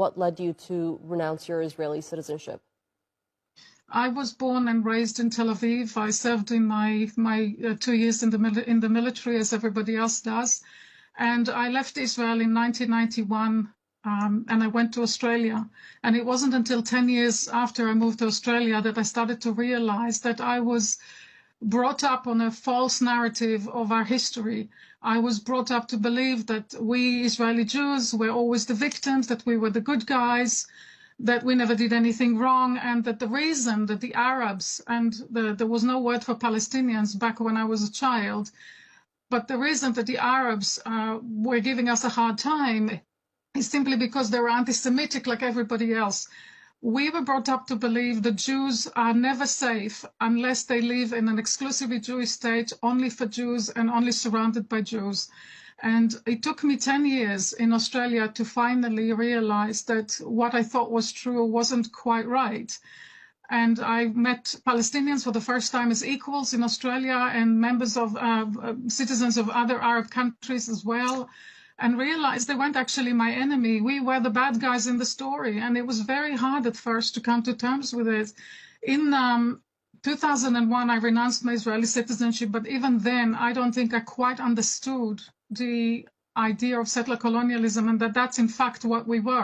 What led you to renounce your Israeli citizenship? I was born and raised in Tel Aviv. I served in my 2 years in the military, as everybody else does. And I left Israel in 1991, and I went to Australia. And it wasn't until 10 years after I moved to Australia that I started to realize that I was brought up on a false narrative of our history. I was brought up to believe that we Israeli Jews were always the victims, that we were the good guys, that we never did anything wrong, and that the reason that the Arabs, and there was no word for Palestinians back when I was a child, but the reason that the Arabs were giving us a hard time is simply because they were anti-Semitic like everybody else. We were brought up to believe that Jews are never safe unless they live in an exclusively Jewish state, only for Jews and only surrounded by Jews. And it took me 10 years in Australia to finally realize that what I thought was true wasn't quite right. And I met Palestinians for the first time as equals in Australia, and members of citizens of other Arab countries as well, and realized they weren't actually my enemy. We were the bad guys in the story, and it was very hard at first to come to terms with it. In 2001, I renounced my Israeli citizenship, but even then, I don't think I quite understood the idea of settler colonialism, and that that's in fact what we were.